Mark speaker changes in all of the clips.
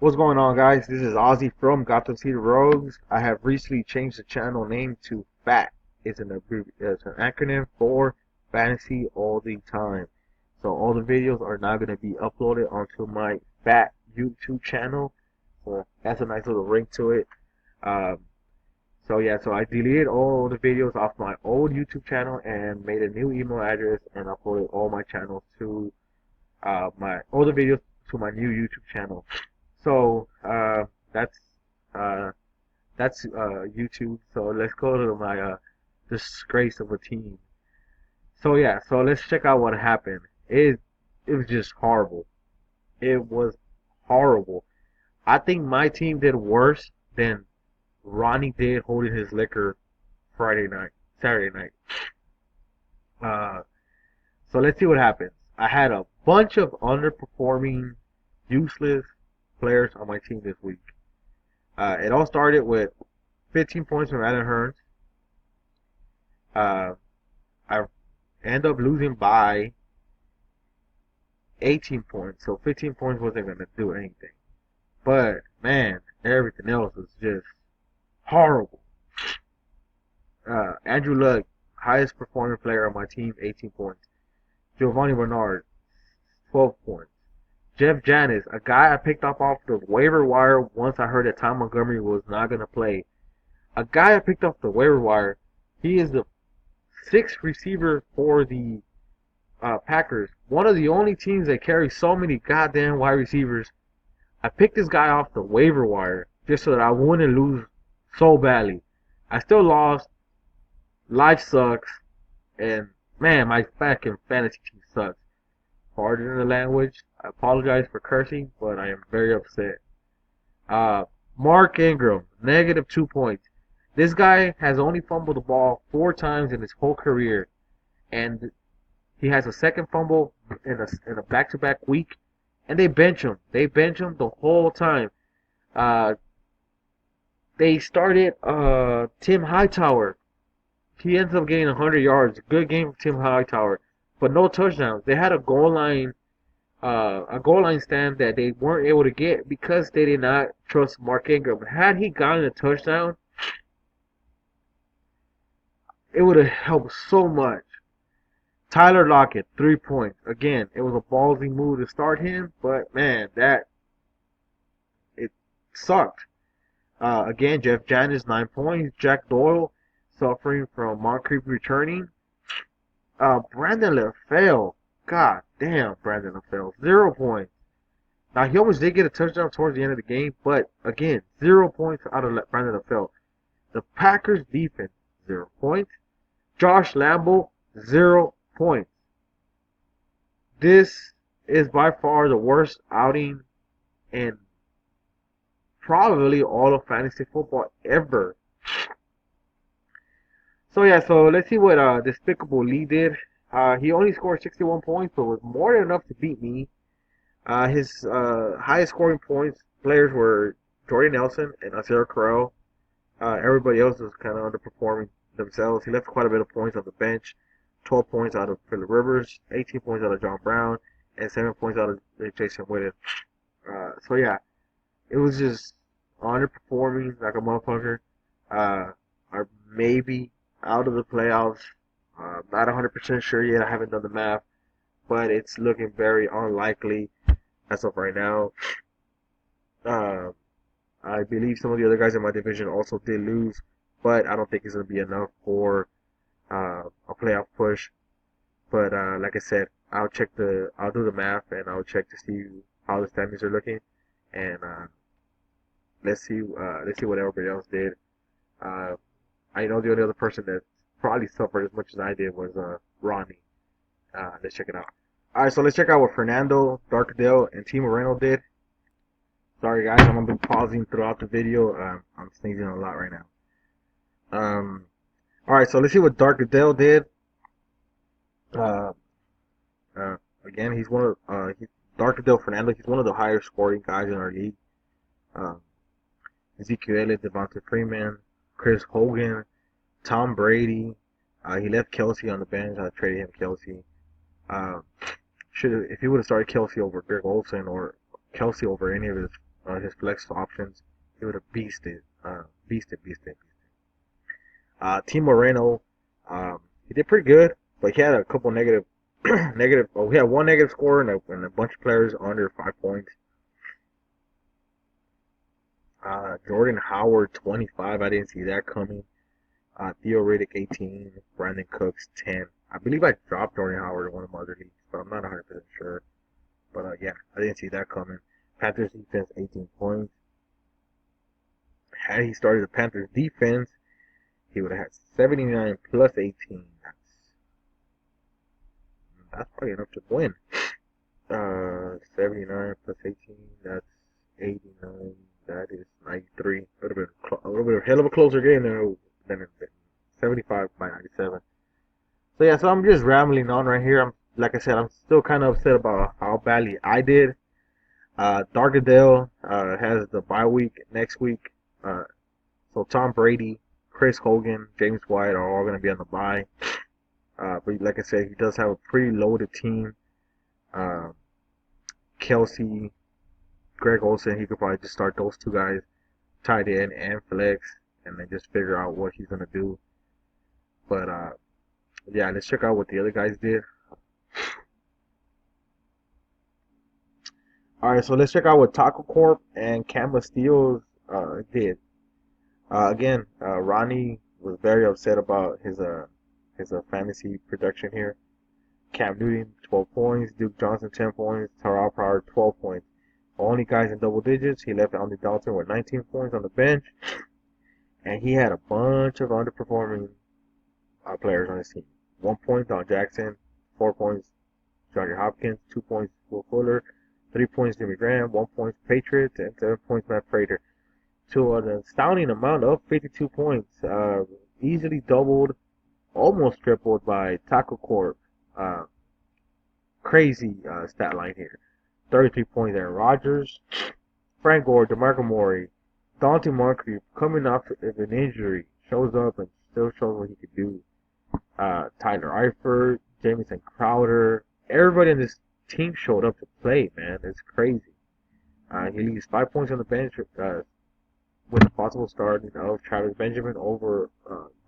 Speaker 1: What's going on, guys? This is Ozzy from Gotham Rouges. I have recently changed the channel name to FATT. It's an acronym for Fantasy All the Time. So all the videos are now going to be uploaded onto my FATT YouTube channel. So that's a nice little link to it. Um, so I deleted all the videos off my old YouTube channel and made a new email address and uploaded all my channels to my all the videos to my new YouTube channel. So that's uh, that's YouTube. So let's go to my disgrace of a team. So yeah, so let's check out what happened. It was just horrible. It was horrible. I think my team did worse than Ronnie did holding his liquor Saturday night. Uh, so let's see what happens. I had a bunch of underperforming, useless players on my team this week. It all started with 15 points from Alan Hearns. Uh, I end up losing by 18 points, so 15 points wasn't going to do anything. But, man, everything else was just horrible. Andrew Luck, highest performing player on my team, 18 points. Giovanni Bernard, 12 points. Jeff Janis, a guy I picked up off the waiver wire once I heard that Tom Montgomery was not going to play. A guy I picked off the waiver wire, he is the sixth receiver for the Packers. One of the only teams that carry so many goddamn wide receivers. I picked this guy off the waiver wire just so that I wouldn't lose so badly. I still lost. Life sucks. And man, my fucking fantasy team sucks. Pardon the language. I apologize for cursing, but I am very upset. Uh, Mark Ingram, negative 2 points. This guy has only fumbled the ball 4 times in his whole career, and he has a second fumble in a back-to-back week, and they bench him. They bench him the whole time. Uh, they started Tim Hightower. He ends up getting 100 yards. Good game for Tim Hightower, but no touchdowns. They had a goal line stand that they weren't able to get because they did not trust Mark Ingram. Had he gotten a touchdown, it would have helped so much. Tyler Lockett, 3 points. Again, it was a ballsy move to start him, but man, it sucked. Again, Jeff Janis, 9 points. Jack Doyle, suffering from Moncrief returning. Brandon LaFell, god damn, Brandon LaFell, 0 points. Now he almost did get a touchdown towards the end of the game, but again, 0 points out of Brandon LaFell. The Packers defense, 0 points. Josh Lambo, 0 points. This is by far the worst outing in probably all of fantasy football ever. So yeah, so let's see what Despicable Lee did. He only scored 61 points, but was more than enough to beat me. His highest scoring points players were Jordy Nelson and Azir Carell. Everybody else was kind of underperforming themselves. He left quite a bit of points on the bench. 12 points out of Phillip Rivers, 18 points out of John Brown, and 7 points out of Jason Witten. So yeah, it was just underperforming like a motherfucker. Are maybe out of the playoffs. Not 100% sure yet. I haven't done the math, but it's looking very unlikely as of right now. Uh, I believe some of the other guys in my division also did lose, but I don't think it's going to be enough for a playoff push. But like I said, I'll do the math and I'll check to see how the standings are looking, and let's see what everybody else did. Uh, I know the only other person that probably suffered as much as I did was Ronnie. Let's check it out. All right, so let's check out what Fernando, Darkdale, and T Moreno did. Sorry guys, I'm gonna be pausing throughout the video. I'm sneezing a lot right now. All right, so let's see what Darkdale did. Uh, Again, he's one of Darkdale Fernando. He's one of the higher scoring guys in our league. Um, Ezekiel Elliott, Devonta Freeman, Chris Hogan, Tom Brady. He left Kelsey on the bench. I traded him Kelsey. Should if he would have started Kelsey over Greg Olsen or Kelsey over any of his his flex options, he would have beasted. Team Moreno, he did pretty good, but he had a couple negative, negative. Oh, he had one negative score and a bunch of players under 5 points. Jordan Howard 25. I didn't see that coming. Theo Riddick 18. Brandon Cooks 10. I believe I dropped Jordan Howard in one of my other leagues, but I'm not 100% sure. But yeah, I didn't see that coming. Panthers defense 18 points. Had he started the Panthers defense, he would have had 79 plus 18. That's probably enough to win. 79 plus 18, that's 89. That is 93. A little bit of hell of a closer game than 75 by 97. So yeah, so I'm just rambling on right here. Like I said, I'm still kind of upset about how badly I did. Dargadale has the bye week next week. So Tom Brady, Chris Hogan, James White are all going to be on the bye. But like I said, he does have a pretty loaded team. Kelsey, Greg Olsen, he could probably just start those two guys, tight end and flex, and then just figure out what he's going to do. But yeah, let's check out what the other guys did. Alright, so let's check out what Taco Corp and Cam Steele did. Again, Ronnie was very upset about his fantasy production here. Cam Newton 12 points, Duke Johnson 10 points, Terrell Pryor 12 points. Only guys in double digits. He left Andy Dalton with 19 points on the bench, and he had a bunch of underperforming players on his team. 1 point Don Jackson, 4 points Johnny Hopkins, 2 points Will Fuller, 3 points Jimmy Graham, 1 point Patriots, and 7 points Matt Prater. To an astounding amount of 52 points, easily doubled, almost tripled by Taco Corp. Crazy stat line here. 33 points Aaron Rodgers, Frank Gore, DeMarco Murray, Dante Moncrief coming off of an injury, shows up and still shows what he could do. Tyler Eifert, Jamison Crowder, everybody in this team showed up to play, man. It's crazy. He leaves 5 points on the bench with a possible start of Travis Benjamin over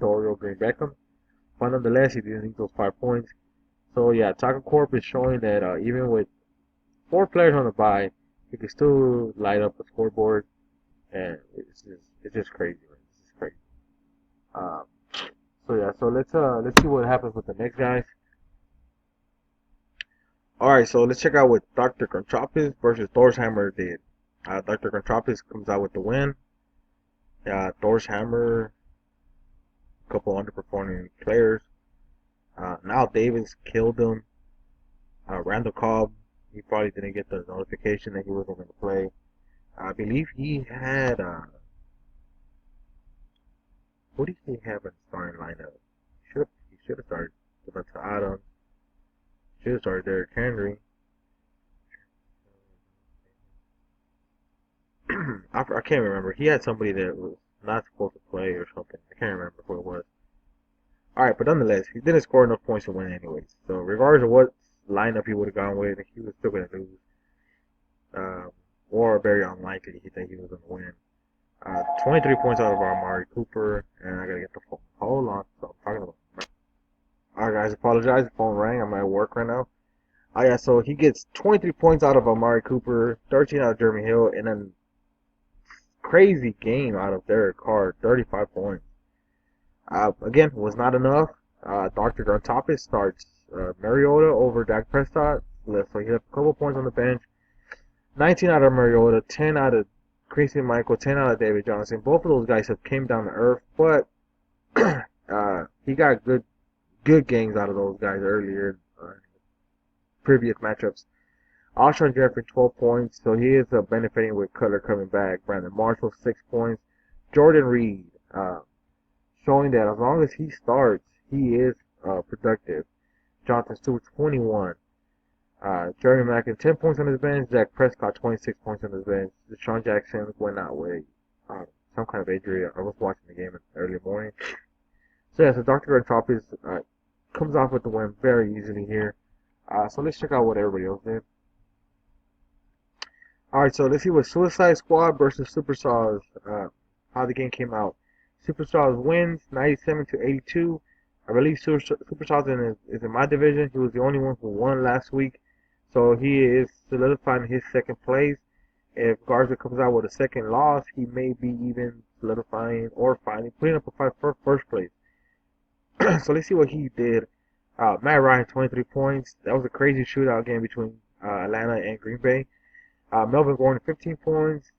Speaker 1: Dorial Green Beckham. But nonetheless, he didn't need those 5 points. So yeah, Taco Corp is showing that even with 4 players on the bye, he can still light up the scoreboard, and it's just crazy, man. It's just crazy. So yeah, so let's see what happens with the next guys. All right, so let's check out what Dr. Contropis versus Thor's Hammer did. Dr. Contropis comes out with the win. Thor's Hammer, a couple underperforming players. Now Davis killed him. Randall Cobb, he probably didn't get the notification that he wasn't going to play. I believe he had, what did he have in the starting lineup? He should have started Devonta Adams. Should have started Derrick Henry. I can't remember. He had somebody that was not supposed to play or something. I can't remember who it was. Alright, but nonetheless, he didn't score enough points to win anyways. So regardless of what lineup he would have gone with, he was still going to lose. Or very unlikely that he was going to win. 23 points out of Amari Cooper, and I got to get the phone. Hold on, so I'm talking about. Alright guys, apologize, the phone rang. I'm at work right now. Yeah, so he gets 23 points out of Amari Cooper, 13 out of Jeremy Hill, and then crazy game out of Derek Carr, 35 points. Again, was not enough. Dr. Grantopis starts Mariota over Dak Prescott. So he left a couple points on the bench. 19 out of Mariota, 10 out of Christian Michael, 10 out of David Johnson. Both of those guys have came down to earth, but he got good games out of those guys earlier in previous matchups. Alshon Jeffrey, 12 points, so he is benefiting with Cutler coming back. Brandon Marshall, 6 points. Jordan Reed, showing that as long as he starts, he is productive. Jonathan Stewart, 21. Jeremy Mackin, 10 points on his bench. Dak Prescott, 26 points on his bench. Deshaun Jackson went out with some kind of injury. I was watching the game in the early morning. So yeah, so Dr. Grantopis comes off with the win very easily here. So let's check out what everybody else did. Alright, Alright, so let's see what Suicide Squad versus Superstars, how the game came out. Superstars wins 97 to 82. I believe Superstars is in my division. He was the only one who won last week. So he is solidifying his second place. If Garza comes out with a second loss, he may be even solidifying or finally putting up a fight for first place. So let's see what he did. Matt Ryan, 23 points. That was a crazy shootout game between Atlanta and Green Bay. Melvin Gordon, 15 points.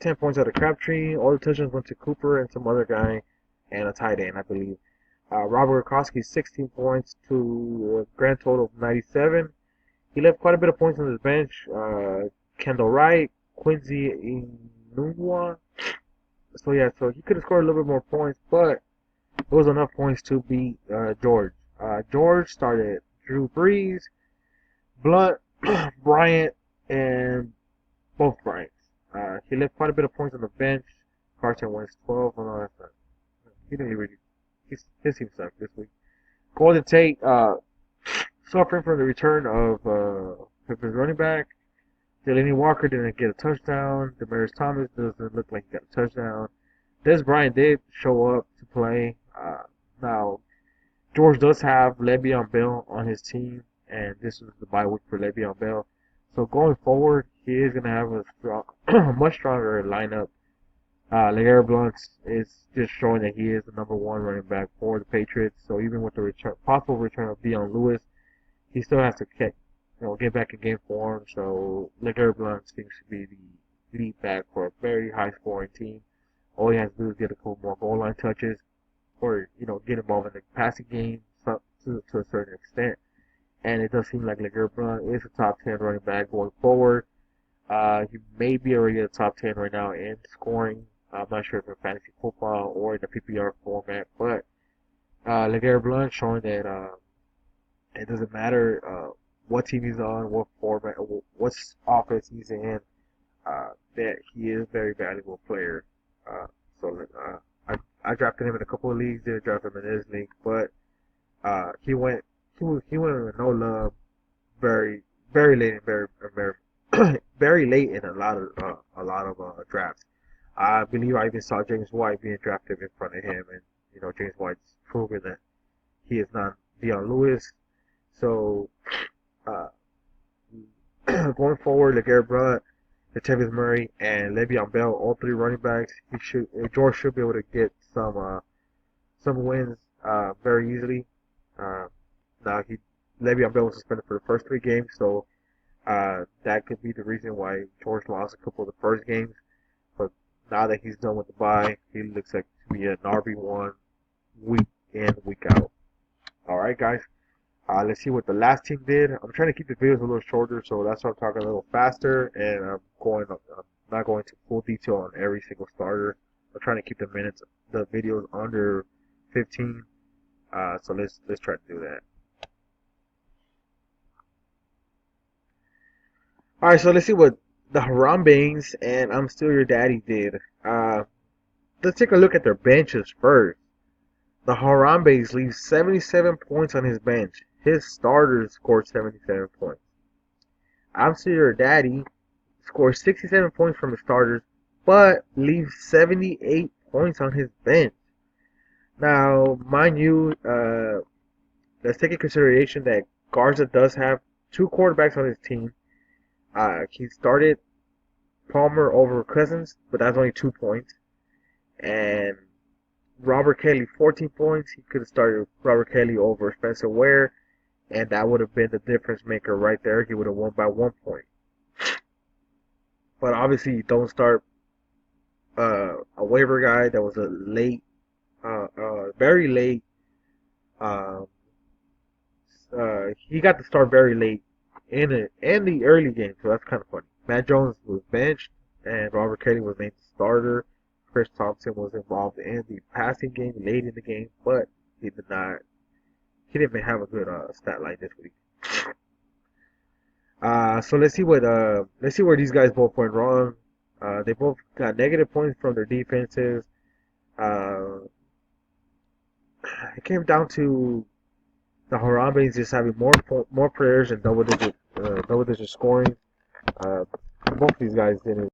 Speaker 1: 10 points out of Crabtree. All the touchdowns went to Cooper and some other guy and a tight end, I believe. Robert Gronkowski, 16 points to a grand total of 97. He left quite a bit of points on his bench. Kendall Wright, Quincy Enunwa. So yeah, so he could have scored a little bit more points, but it was enough points to beat George. George started Drew Brees, Blunt, Bryant, and both Bryants. He left quite a bit of points on the bench. Carson Wentz 12. Oh, no, that's not. He didn't really. His team sucked this week. Golden Tate suffering from the return of his running back. Delaney Walker didn't get a touchdown. Demaryius Thomas doesn't look like he got a touchdown. Des Bryant did show up to play. Now, George does have Le'Veon Bell on his team, and this is the bye week for Le'Veon Bell. So going forward, he is going to have a strong, much stronger lineup. LeGarrette Blount is just showing that he is the number one running back for the Patriots. So even with the possible return of Dion Lewis, he still has to get back in game form. So LeGarrette Blount seems to be the lead back for a very high scoring team. All he has to do is get a couple more goal line touches, or get involved in the passing game to a certain extent. And it does seem like LeGarrette Blount is a top 10 running back going forward. He may be already at the top 10 right now in scoring. I'm not sure if in fantasy football or in the PPR format, but LeGarrette Blount showing that it doesn't matter what team he's on, what format, what offense he's in, that he is a very valuable player. I drafted him in a couple of leagues, didn't draft him in this league, but he went with no love very late in very late in a lot of drafts. I believe I even saw James White being drafted in front of him, and James White's proven that he is not Dion Lewis. So going forward, LeGarrette Blount, Latavius Murray, and Le'Veon Bell, all three running backs, George should be able to get some wins very easily. Now Le'Veon Bell was suspended for the first 3 games, so that could be the reason why George lost a couple of the first games. But now that he's done with the bye, he looks like to be an RB1 week in, week out. Alright, guys. Let's see what the last team did. I'm trying to keep the videos a little shorter, so that's why I'm talking a little faster, and I'm not going into full detail on every single starter. I'm trying to keep the videos under 15. So let's try to do that. All right, so let's see what the Harambe's and I'm Still Your Daddy did. Let's take a look at their benches first. The Harambe's leaves 77 points on his bench. His starters scored 77 points. I'm Still Your Daddy scores 67 points from his starters, but leaves 78 points on his bench. Now, mind you, let's take into consideration that Garza does have 2 quarterbacks on his team. He started Palmer over Cousins, but that's only 2 points. And Robert Kelly, 14 points. He could have started Robert Kelly over Spencer Ware, and that would have been the difference maker right there. He would have won by 1 point. But obviously, you don't start a waiver guy that was a late, very late. He got to start very late in the early game, so that's kind of funny. Matt Jones was benched, and Robert Kelly was named starter. Chris Thompson was involved in the passing game late in the game, but he didn't even have a good stat line this week. So let's see where these guys both went wrong. They both got negative points from their defenses. It came down to the Harambe's just having more players and double digit scoring. Both these guys didn't